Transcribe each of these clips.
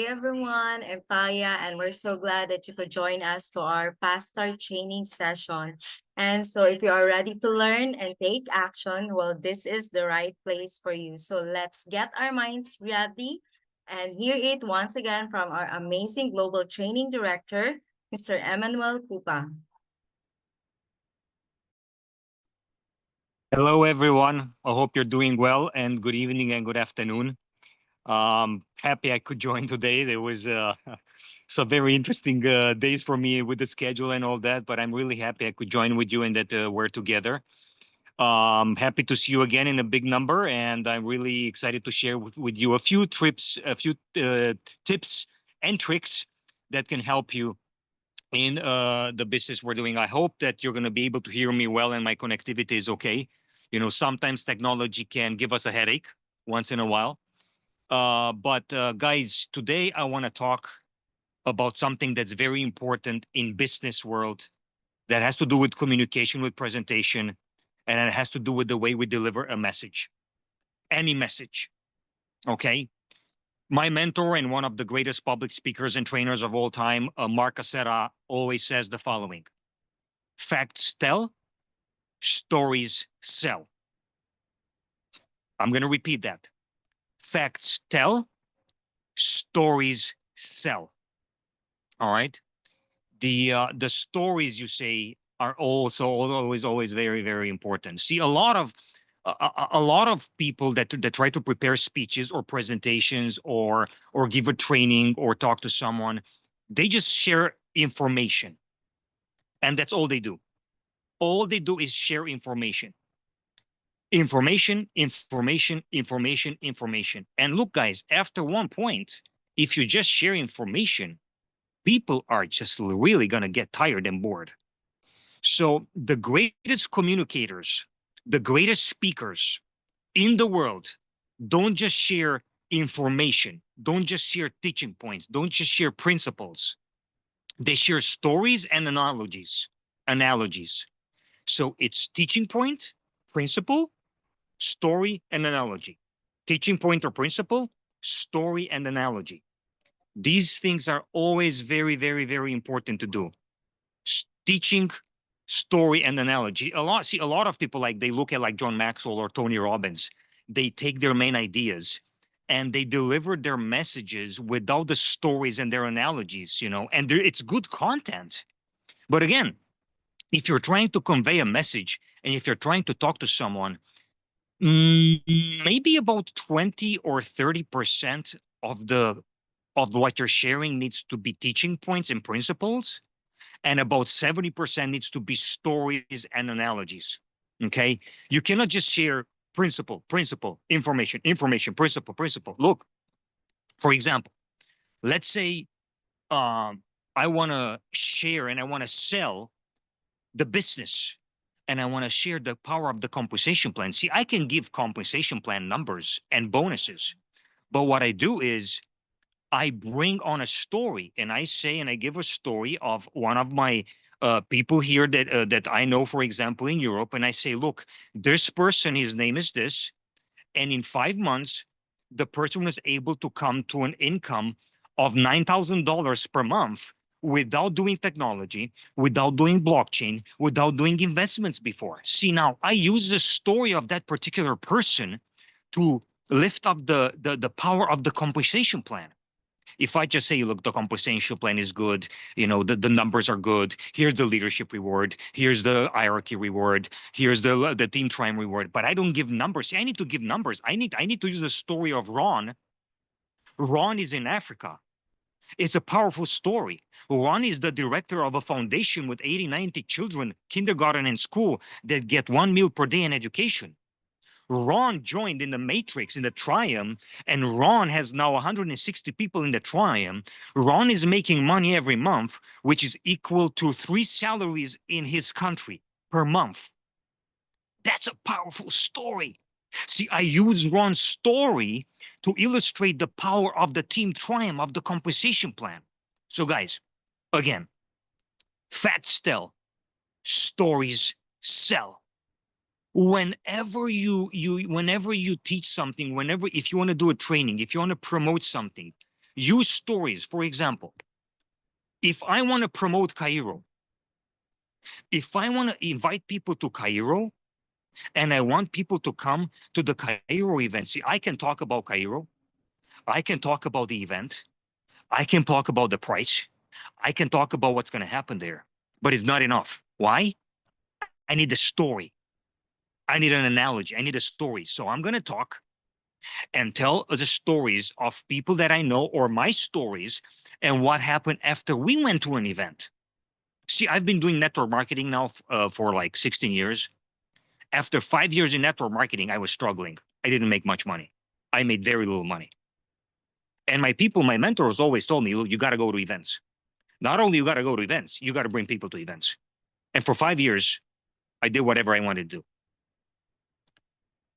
everyone. I'm Paya, and we're so glad that you could join us to our Fast Start training session. And so, if you are ready to learn and take action, well, this is the right place for you. So, let's get our minds ready and hear it once again from our amazing global training director, Mr. Emmanuel Pupa. Hello, everyone. I hope you're doing well, and good evening and good afternoon. Happy I could join today. There was some very interesting days for me with the schedule and all that, but I'm really happy I could join with you and that we're together. Happy to see you again in a big number, and I'm really excited to share with you a few tips and tricks that can help you in the business we're doing. I hope that you're going to be able to hear me well and my connectivity is okay. You know, sometimes technology can give us a headache once in a while. But guys, today I want to talk about something that's very important in business world that has to do with communication, with presentation, and it has to do with the way we deliver a message, any message. Okay. My mentor and one of the greatest public speakers and trainers of all time, Mark Acera, always says the following: facts tell, stories sell. I'm going to repeat that. Facts tell, stories sell. All right. The stories you say are also always very, very important. See, a lot of people that try to prepare speeches or presentations or give a training or talk to someone, they just share information, and that's all they do. All they do is share information. Information. And look, guys, after one point, if you just share information, people are just really going to get tired and bored. So the greatest communicators, the greatest speakers in the world don't just share information, don't just share teaching points, don't just share principles. They share stories and analogies. So it's teaching point, principle, story, and analogy. Teaching point or principle, story, and analogy. These things are always very, very, very important to do. Teaching, story, and analogy. A lot of people, like, they look at like John Maxwell or Tony Robbins. They take their main ideas and they deliver their messages without the stories and their analogies, you know, and it's good content. But again, if you're trying to convey a message and if you're trying to talk to someone, maybe about 20 or 30% of what you're sharing needs to be teaching points and principles, and about 70% needs to be stories and analogies. Okay, you cannot just share principle, information, principle. Look, for example, let's say I want to share and I want to sell the business, and I want to share the power of the compensation plan. See, I can give compensation plan numbers and bonuses, but what I do is I bring on a story, and I say, and I give a story of one of my people here that I know, for example, in Europe, and I say, look, this person, his name is this, and in 5 months, the person was able to come to an income of $9,000 per month without doing technology, without doing blockchain, without doing investments before. See, now I use the story of that particular person to lift up the power of the compensation plan. If I just say, look, the compensation plan is good, you know, the numbers are good, here's the leadership reward, here's the hierarchy reward, here's the team triumph reward, but I don't give numbers. See, I need to give numbers. I need to use the story of Ron. Ron is in Africa. It's a powerful story. Ron is the director of a foundation with 80, 90 children, kindergarten and school, that get 1 meal per day in education. Ron joined in the matrix, in the triumph, and Ron has now 160 people in the triumph. Ron is making money every month, which is equal to 3 salaries in his country per month. That's a powerful story. See, I use Ron's story to illustrate the power of the team triumph, of the compensation plan. So guys, again, facts tell, stories sell. Whenever you teach something, if you want to do a training, if you want to promote something, Use stories. For example, if I want to promote Cairo, if I want to invite people to Cairo and I want people to come to the Cairo event, see, I can talk about Cairo. I can talk about the event. I can talk about the price. I can talk about what's going to happen there, but it's not enough. Why? I need a story. I need an analogy. I need a story. So I'm going to talk and tell the stories of people that I know or my stories and what happened after we went to an event. See, I've been doing network marketing now for like 16 years. After 5 years in network marketing, I was struggling. I didn't make much money. I made very little money. And my people, my mentors always told me, look, you got to go to events. Not only you got to go to events, you got to bring people to events. And for 5 years, I did whatever I wanted to do.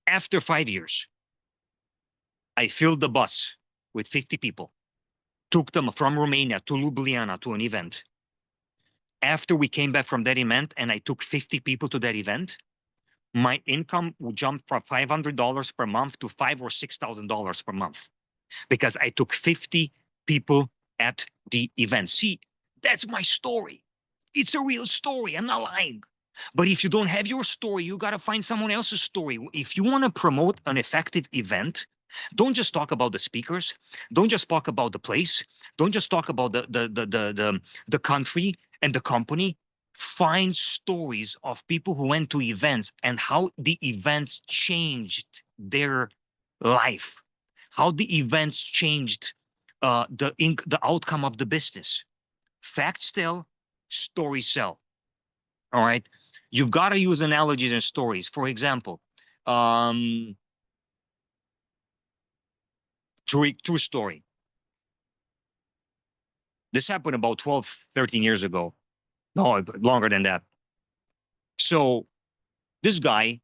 After 5 years, I filled the bus with 50 people, took them from Romania to Ljubljana to an event. After we came back from that event and I took 50 people to that event, my income would jump from $500 per month to $5,000 or $6,000 per month because I took 50 people at the event. See, that's my story. It's a real story. I'm not lying. But if you don't have your story, you got to find someone else's story. If you want to promote an effective event, don't just talk about the speakers. Don't just talk about the place. Don't just talk about the country and the company. Find stories of people who went to events and how the events changed their life, how the events changed the outcome of the business. Facts tell, stories sell. All right. You've got to use analogies and stories. For example, um, true story. This happened about 12, 13 years ago. No, longer than that. So this guy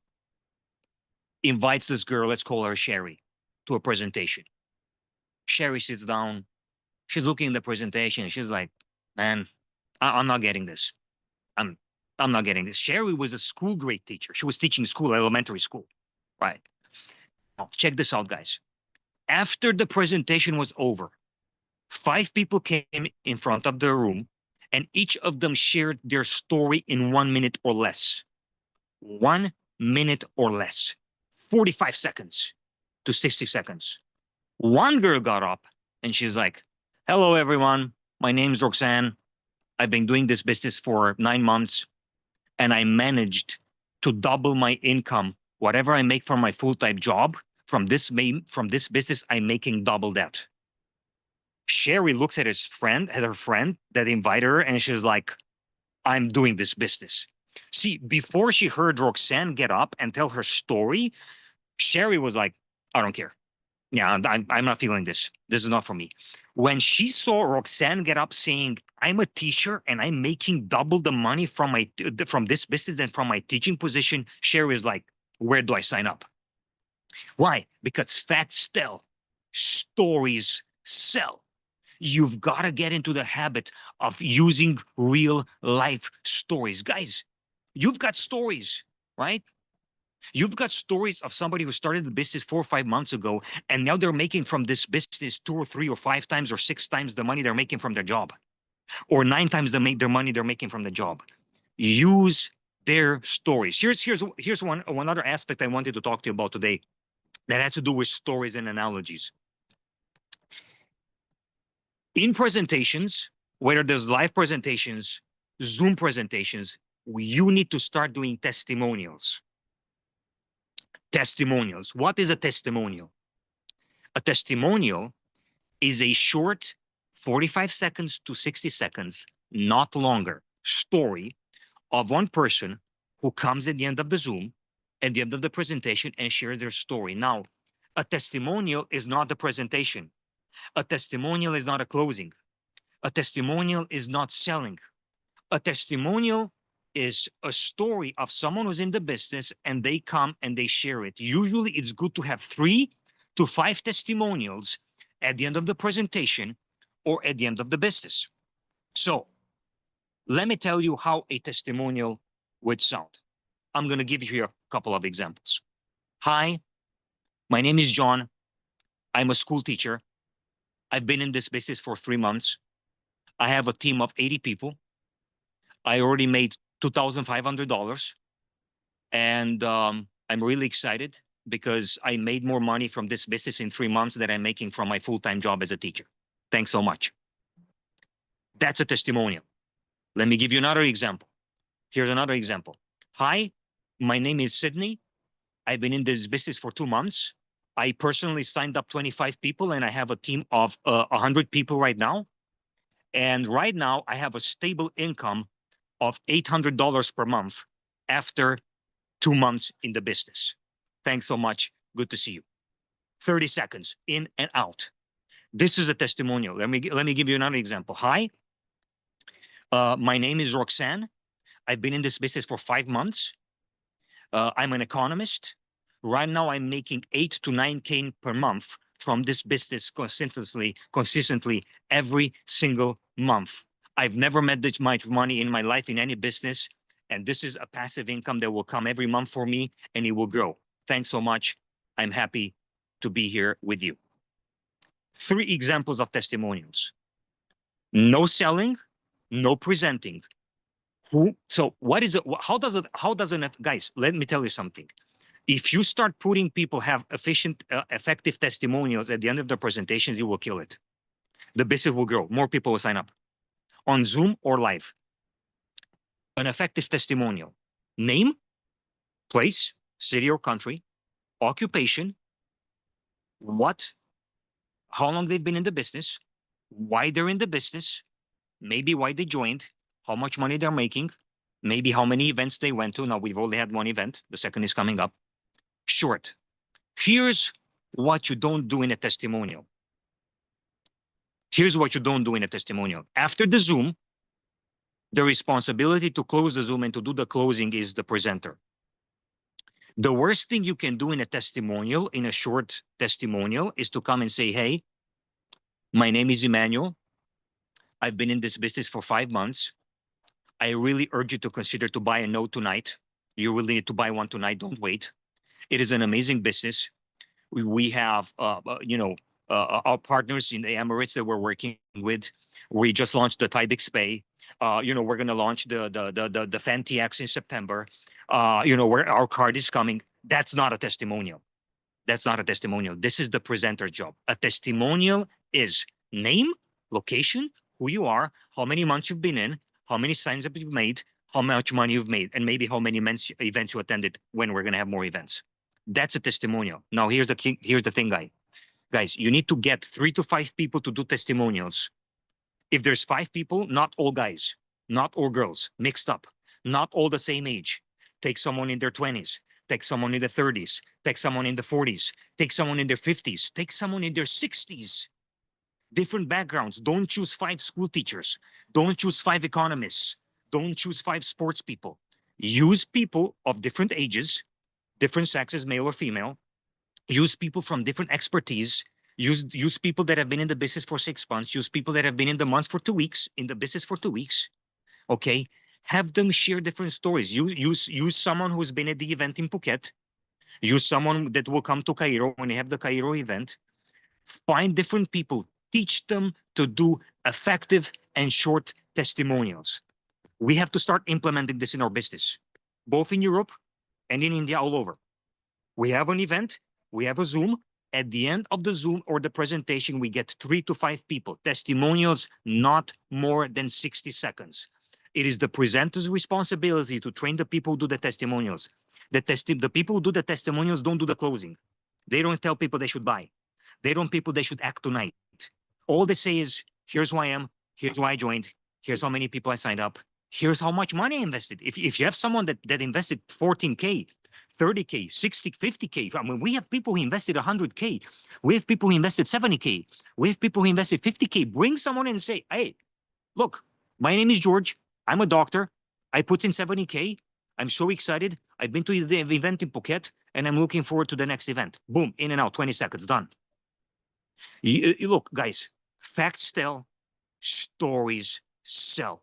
invites this girl, let's call her Sherry, to a presentation. Sherry sits down. She's looking at the presentation. She's like, man, I'm not getting this. I'm I'm not getting this. Sherry was a school grade teacher. She was teaching school, elementary school. Right. Now, check this out, guys. After the presentation was over, 5 people came in front of the room and each of them shared their story in 1 minute or less. 1 minute or less. 45 seconds to 60 seconds. One girl got up and she's like, hello, everyone. My name's Roxanne. I've been doing this business for 9 months and I managed to double my income. Whatever I make from my full-time job, from this business, I'm making double that. Sherry looks at her friend that invited her, and she's like, I'm doing this business. See, before she heard Roxanne get up and tell her story, Sherry was like, I don't care. Yeah, I'm not feeling this. This is not for me. When she saw Roxanne get up saying, I'm a teacher and I'm making double the money from this business and from my teaching position, Sherry is like, where do I sign up? Why? Because facts tell, stories sell. You've got to get into the habit of using real life stories. Guys, you've got stories, right? You've got stories of somebody who started the business 4 or 5 months ago, and now they're making from this business 2 or 3 or 5 times or 6 times the money they're making from their job, or 9 times their money they're making from the job. Use their stories. Here's one other aspect I wanted to talk to you about today that has to do with stories and analogies. In presentations, whether there's live presentations, Zoom presentations, you need to start doing testimonials. Testimonials. What is a testimonial? A testimonial is a short 45 seconds to 60 seconds, not longer, story of one person who comes at the end of the Zoom, at the end of the presentation, and shares their story. Now, a testimonial is not the presentation. A testimonial is not a closing. A testimonial is not selling. A testimonial is a story of someone who's in the business and they come and they share it. Usually it's good to have 3 to 5 testimonials at the end of the presentation or at the end of the business. So let me tell you how a testimonial would sound. I'm going to give you here a couple of examples. Hi, my name is John. I'm a school teacher. I've been in this business for 3 months. I have a team of 80 people. I already made $2,500. And I'm really excited because I made more money from this business in 3 months than I'm making from my full-time job as a teacher. Thanks so much. That's a testimonial. Let me give you another example. Here's another example. Hi, my name is Sydney. I've been in this business for 2 months. I personally signed up 25 people and I have a team of 100 people right now. And right now I have a stable income of $800 per month after 2 months in the business. Thanks so much. Good to see you. 30 seconds in and out. This is a testimonial. Let me give you another example. Hi, my name is Roxanne. I've been in this business for 5 months. I'm an economist. Right now, I'm making 8 to 9K per month from this business consistently every single month. I've never made this much money in my life in any business. And this is a passive income that will come every month for me and it will grow. Thanks so much. I'm happy to be here with you. 3 examples of testimonials. No selling, no presenting. So what is it? How does it, guys, let me tell you something. If you start putting people have effective testimonials at the end of the presentations, you will kill it. The business will grow. More people will sign up on Zoom or live. An effective testimonial: name, place, city or country, occupation, how long they've been in the business, why they're in the business, maybe why they joined, how much money they're making, maybe how many events they went to. Now we've only had one event. The second is coming up. Short. Here's what you don't do in a testimonial. Here's what you don't do in a testimonial. After the Zoom, the responsibility to close the Zoom and to do the closing is the presenter. The worst thing you can do in a testimonial, in a short testimonial, is to come and say, hey, my name is Emmanuel. I've been in this business for 5 months. I really urge you to consider to buy a node tonight. You will need to buy one tonight. Don't wait. It is an amazing business. We have, our partners in the Emirates that we're working with. We just launched the Tybix Pay. We're going to launch the FanTX in September. Where our card is coming. That's not a testimonial. That's not a testimonial. This is the presenter's job. A testimonial is name, location, who you are, how many months you've been in, how many signs up you've made, how much money you've made, and maybe how many events you attended when we're going to have more events. That's a testimonial. Now, here's the thing, guys. You need to get 3 to 5 people to do testimonials. If there's 5 people, not all guys, not all girls, mixed up, not all the same age. Take someone in their 20s. Take someone in the 30s. Take someone in the 40s. Take someone in their 50s. Take someone in their 60s. Different backgrounds. Don't choose 5 school teachers. Don't choose 5 economists. Don't choose 5 sports people. Use people of different ages, different sexes, male or female. Use people from different expertise. Use people that have been in the business for 6 months. Use people that have been in the months for 2 weeks, in the business for 2 weeks. Okay. Have them share different stories. Use someone who's been at the event in Phuket. Use someone that will come to Cairo when you have the Cairo event. Find different people. Teach them to do effective and short testimonials. We have to start implementing this in our business, both in Europe and in India, all over. We have an event. We have a Zoom. At the end of the Zoom or the presentation, we get 3 to 5 people. Testimonials, not more than 60 seconds. It is the presenter's responsibility to train the people who do the testimonials. The people who do the testimonials don't do the closing. They don't tell people they should buy. They don't people they should act tonight. All they say is, here's who I am. Here's why I joined. Here's how many people I signed up. Here's how much money I invested. If you have someone that invested 14K, 30K, 60, 50K. I mean, we have people who invested 100K. We have people who invested 70K. We have people who invested 50K. Bring someone in and say, hey, look, my name is George. I'm a doctor. I put in 70K. I'm so excited. I've been to the event in Phuket and I'm looking forward to the next event. Boom, in and out, 20 seconds, done. Look, guys, facts tell, stories sell.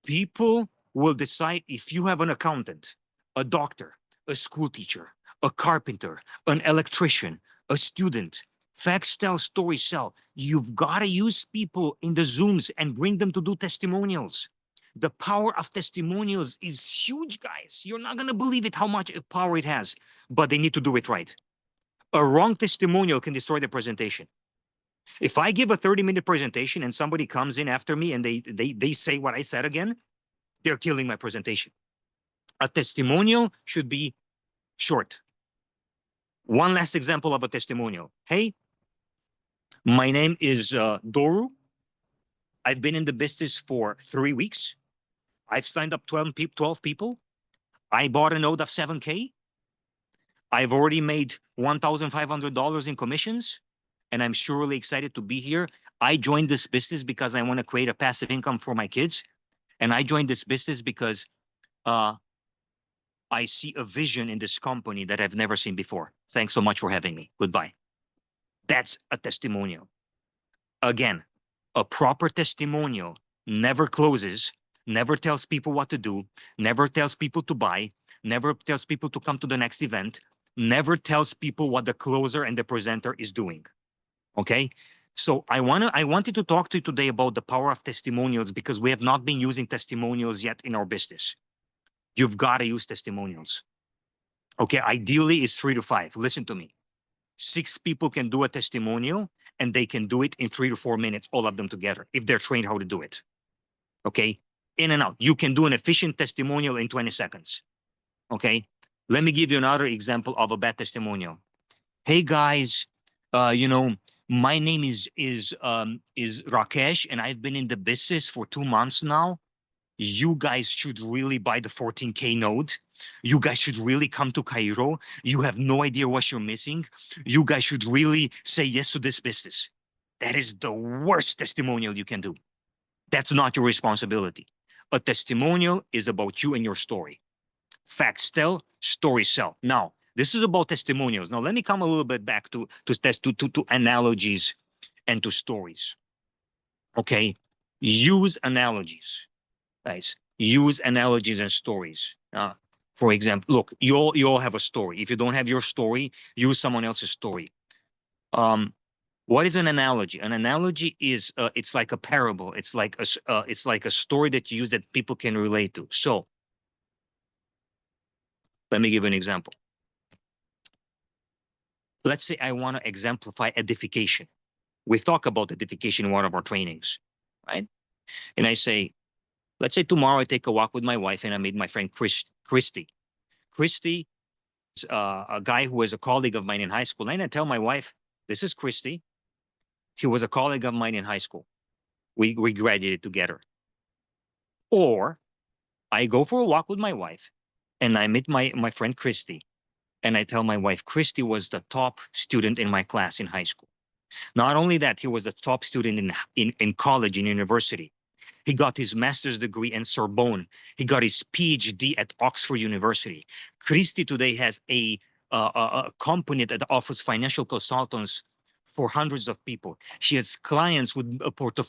People will decide if you have an accountant, a doctor, a school teacher, a carpenter, an electrician, a student, Facts tell, stories sell. You've got to use people in the Zooms and bring them to do testimonials. The power of testimonials is huge, guys. You're not going to believe it how much power it has, but they need to do it right. A wrong testimonial can destroy the presentation. If I give a 30-minute presentation and somebody comes in after me and they say what I said again, they're killing my presentation. A testimonial should be short. One last example of a testimonial. Hey, my name is Doru. I've been in the business for 3 weeks. I've signed up 12 people. I bought a node of 7K. I've already made $1,500 in commissions, and I'm surely excited to be here. I joined this business because I want to create a passive income for my kids. And I joined this business because I see a vision in this company that I've never seen before. Thanks so much for having me. Goodbye. That's a testimonial. Again, a proper testimonial never closes, never tells people what to do, never tells people to buy, never tells people to come to the next event, never tells people what the closer and the presenter is doing. Okay? So I wanted to talk to you today about the power of testimonials because we have not been using testimonials yet in our business. You've got to use testimonials. Okay, ideally it's 3 to 5. Listen to me. 6 people can do a testimonial and they can do it in 3 to 4 minutes, all of them together, if they're trained how to do it. Okay, in and out. You can do an efficient testimonial in 20 seconds. Okay, let me give you another example of a bad testimonial. Hey guys, my name is Rakesh, and I've been in the business for 2 months now. You guys should really buy the 14K node. You guys should really come to Cairo. You have no idea what you're missing. You guys should really say yes to this business. That is the worst testimonial you can do. That's not your responsibility. A testimonial is about you and your story. Facts tell, stories sell. Now, this is about testimonials. Now, let me come a little bit back to analogies and to stories. Okay, use analogies. Guys, use analogies and stories. For example, look, you all have a story. If you don't have your story, use someone else's story. What is an analogy? An analogy is it's like a parable. It's like a story that you use that people can relate to. So let me give you an example. Let's say I want to exemplify edification. We've talked about edification in one of our trainings, right? And I say, let's say tomorrow I take a walk with my wife and I meet my friend Christy. Christy is a guy who was a colleague of mine in high school. And I tell my wife, this is Christy. He was a colleague of mine in high school. We graduated together. Or I go for a walk with my wife and I meet my friend Christy. And I tell my wife, Christy was the top student in my class in high school. Not only that, he was the top student in college and university. He got his master's degree in Sorbonne. He got his PhD at Oxford University. Christy today has a company that offers financial consultants for hundreds of people. She has clients with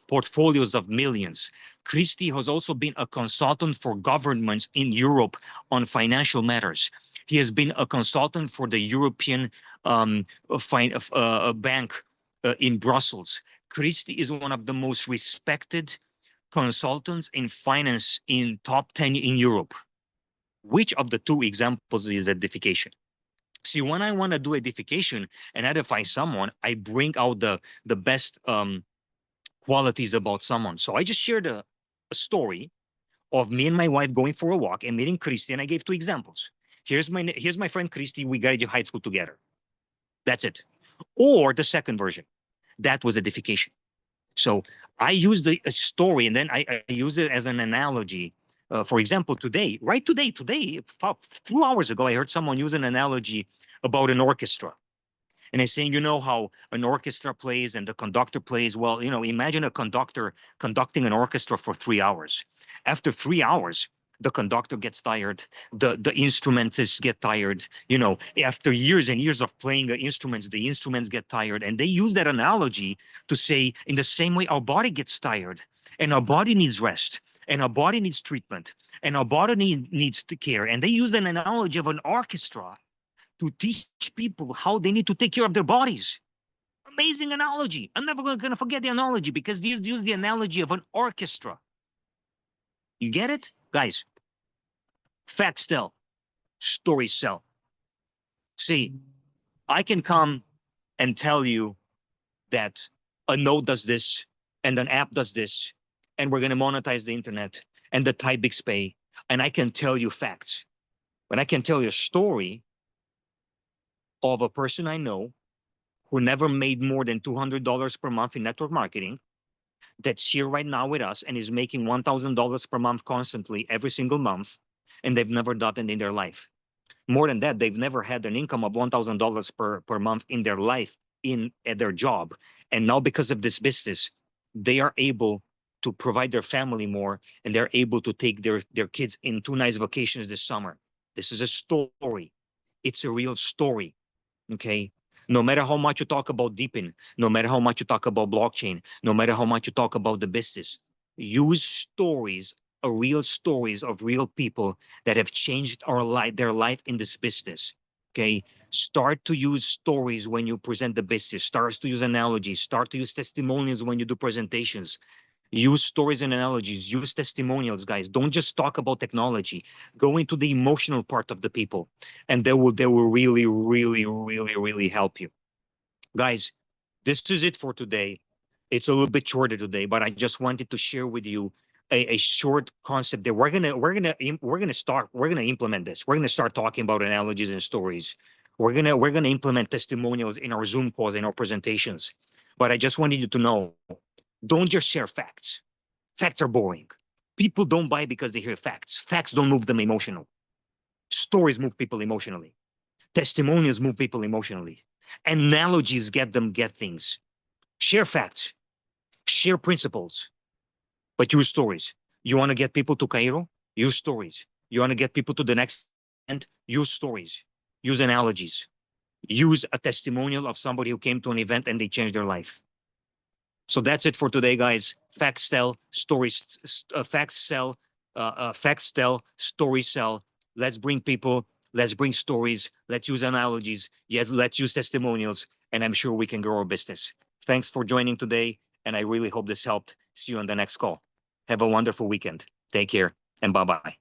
portfolios of millions. Christy has also been a consultant for governments in Europe on financial matters. He has been a consultant for the European bank in Brussels. Christy is one of the most respected consultants in finance in top 10 in Europe. Which of the two examples is edification? See, when I want to do edification and edify someone, I bring out the best qualities about someone. So I just shared a story of me and my wife going for a walk and meeting Christy, and I gave 2 examples. Here's my friend Christy. We graduated high school together. That's it. Or the second version, that was edification. So I used a story and then I use it as an analogy. For example, today, 2 hours ago, I heard someone use an analogy about an orchestra. And they're saying, you know how an orchestra plays and the conductor plays? Well, imagine a conductor conducting an orchestra for 3 hours. After 3 hours, the conductor gets tired, the instruments get tired. After years and years of playing the instruments get tired. And they use that analogy to say, in the same way, our body gets tired and our body needs rest and our body needs treatment and our body needs to care. And they use an analogy of an orchestra to teach people how they need to take care of their bodies. Amazing analogy. I'm never going to forget the analogy because you use the analogy of an orchestra. You get it? Guys, facts tell, stories sell. See, I can come and tell you that a node does this and an app does this, and we're going to monetize the internet and the Thai bigs pay. And I can tell you facts, but I can tell you a story of a person I know who never made more than $200 per month in network marketing, that's here right now with us and is making $1,000 per month constantly every single month, and they've never done it in their life. More than that, they've never had an income of $1,000 per month in their life at their job. And now because of this business, they are able to provide their family more, and they're able to take their kids in 2 nice vacations this summer. This is a story. It's a real story. Okay. No matter how much you talk about depin, no matter how much you talk about blockchain, no matter how much you talk about the business, use stories, real stories of real people that have changed their life in this business. Okay. Start to use stories when you present the business. Start to use analogies. Start to use testimonials when you do presentations. Use stories and analogies. Use testimonials, guys. Don't just talk about technology. Go into the emotional part of the people, and they will really, really, really, really help you, guys. This is it for today. It's a little bit shorter today, but I just wanted to share with you a short concept that we're gonna implement this. We're gonna start talking about analogies and stories. We're gonna implement testimonials in our Zoom calls, in our presentations. But I just wanted you to know, don't just share facts. Facts are boring. People don't buy because they hear facts. Facts don't move them emotional. Stories move people emotionally. Testimonials move people emotionally. Analogies get things. Share facts, share principles, but use stories. You want to get people to Cairo? Use stories. You want to get people to the next event? Use stories. Use analogies. Use a testimonial of somebody who came to an event and they changed their life. So that's it for today, guys. Facts tell, stories, facts tell, stories sell. Let's bring people, let's bring stories, let's use analogies, yes, let's use testimonials, and I'm sure we can grow our business. Thanks for joining today, and I really hope this helped. See you on the next call. Have a wonderful weekend. Take care, and bye bye.